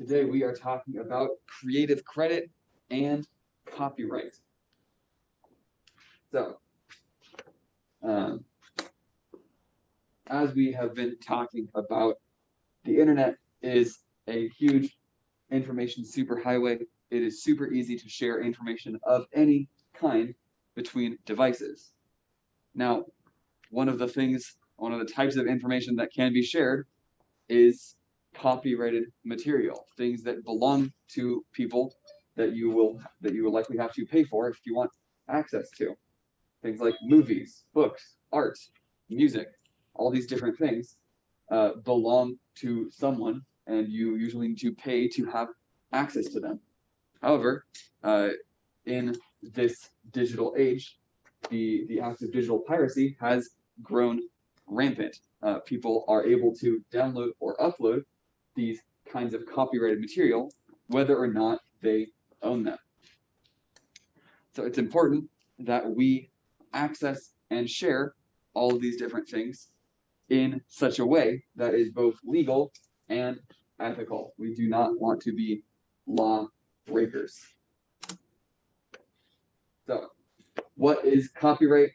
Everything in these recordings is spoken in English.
Today we are talking about creative credit and copyright. So, as we have been talking about, the internet is a huge information superhighway. It is super easy to share information of any kind between devices. Now, one of the types of information that can be shared is copyrighted material, things that belong to people that you will likely have to pay for if you want access to. Things like movies, books, art, music, all these different things belong to someone, and you usually need to pay to have access to them. However, in this digital age, the act of digital piracy has grown rampant. People are able to download or upload these kinds of copyrighted material, whether or not they own them. So it's important that we access and share all of these different things in such a way that is both legal and ethical. We do not want to be law breakers. So, what is copyright?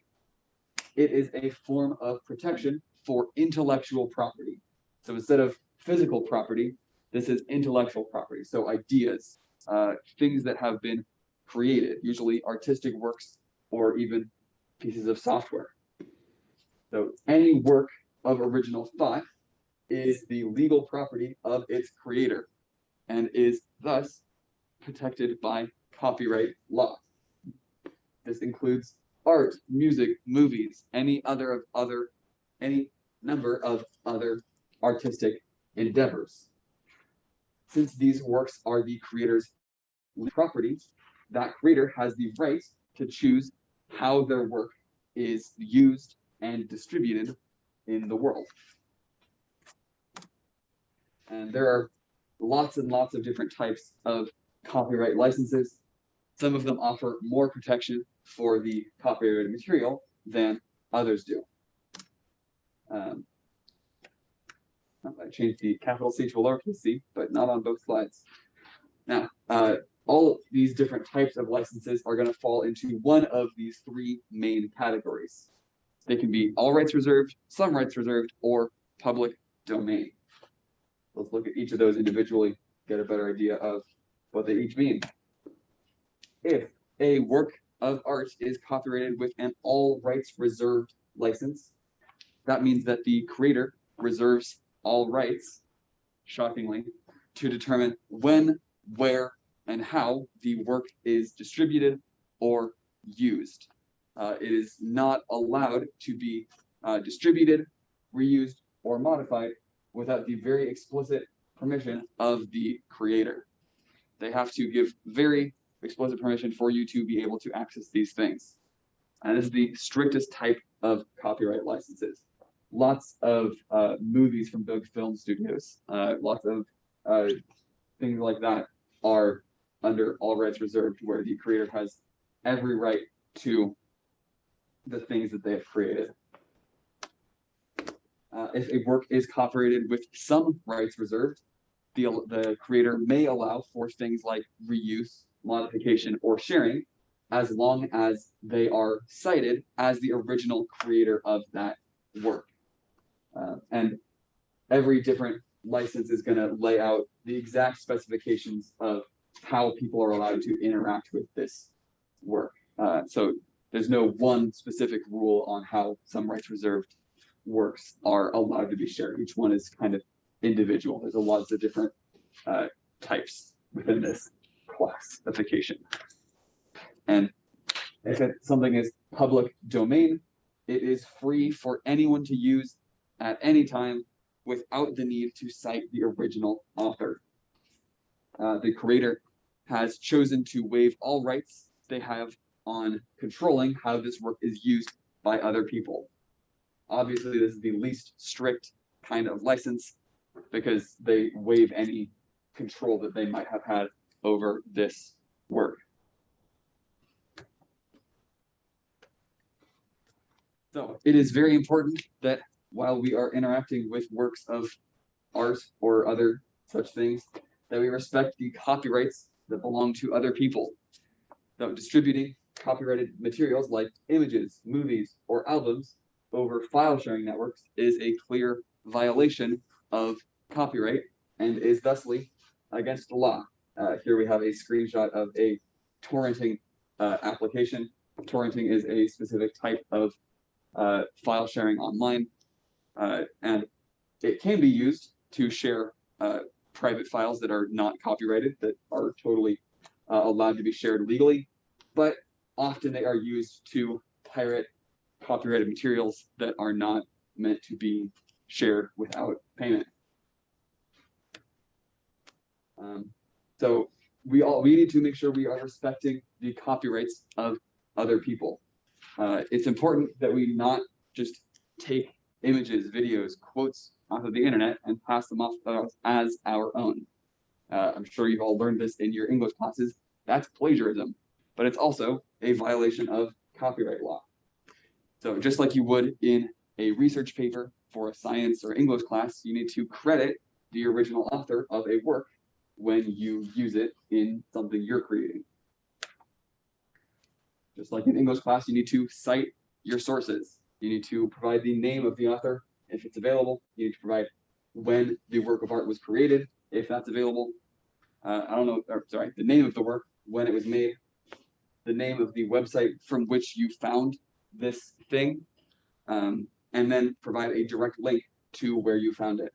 It is a form of protection for intellectual property. So instead of physical property, this is intellectual property. So ideas, things that have been created, usually artistic works or even pieces of software. So any work of original thought is the legal property of its creator and is thus protected by copyright law. This includes art, music, movies, any number of other artistic endeavors. Since these works are the creator's property, that creator has the right to choose how their work is used and distributed in the world. And there are lots and lots of different types of copyright licenses. Some of them offer more protection for the copyrighted material than others do. I changed the capital C to a lowercase c, but not on both slides. Now, all these different types of licenses are going to fall into one of these three main categories. They can be all rights reserved, some rights reserved, or public domain. Let's look at each of those individually, get a better idea of what they each mean. If a work of art is copyrighted with an all rights reserved license, that means that the creator reserves all rights, shockingly, to determine when, where, and how the work is distributed or used. It is not allowed to be distributed, reused, or modified without the very explicit permission of the creator. They have to give very explicit permission for you to be able to access these things. And this is the strictest type of copyright licenses. Lots of movies from big film studios, lots of things like that are under all rights reserved, where the creator has every right to the things that they have created. If a work is copyrighted with some rights reserved, the creator may allow for things like reuse, modification, or sharing, as long as they are cited as the original creator of that work. And every different license is going to lay out the exact specifications of how people are allowed to interact with this work. So there's no one specific rule on how some rights reserved works are allowed to be shared. Each one is kind of individual. There's lots of different types within this classification. And if something is public domain, it is free for anyone to use at any time without the need to cite the original author. The creator has chosen to waive all rights they have on controlling how this work is used by other people. Obviously, this is the least strict kind of license because they waive any control that they might have had over this work. So it is very important that while we are interacting with works of art or other such things, that we respect the copyrights that belong to other people. So distributing copyrighted materials like images, movies, or albums over file sharing networks is a clear violation of copyright and is thusly against the law. Here we have a screenshot of a torrenting application. Torrenting is a specific type of file sharing online, and it can be used to share private files that are not copyrighted, that are totally allowed to be shared legally, but often they are used to pirate copyrighted materials that are not meant to be shared without payment. So we need to make sure we are respecting the copyrights of other people. It's important that we not just take images, videos, quotes off of the internet and pass them off as our own. I'm sure you've all learned this in your English classes. That's plagiarism, but it's also a violation of copyright law. So just like you would in a research paper for a science or English class, you need to credit the original author of a work when you use it in something you're creating. Just like in English class, you need to cite your sources. You need to provide the name of the author if it's available. You need to provide when the work of art was created, if that's available. The name of the work, when it was made, the name of the website from which you found this thing, and then provide a direct link to where you found it.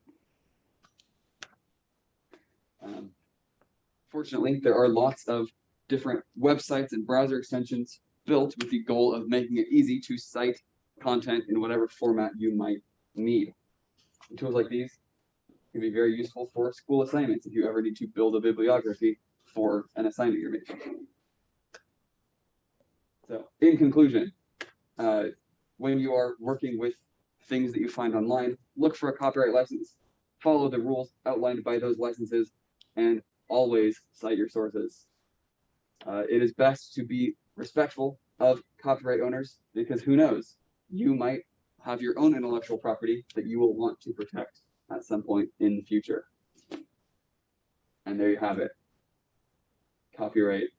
Fortunately, there are lots of different websites and browser extensions built with the goal of making it easy to cite content in whatever format you might need. And tools like these can be very useful for school assignments if you ever need to build a bibliography for an assignment you're making. So, in conclusion, when you are working with things that you find online, look for a copyright license, follow the rules outlined by those licenses, and always cite your sources. It is best to be respectful of copyright owners because who knows, you might have your own intellectual property that you will want to protect at some point in the future. And there you have it. Copyright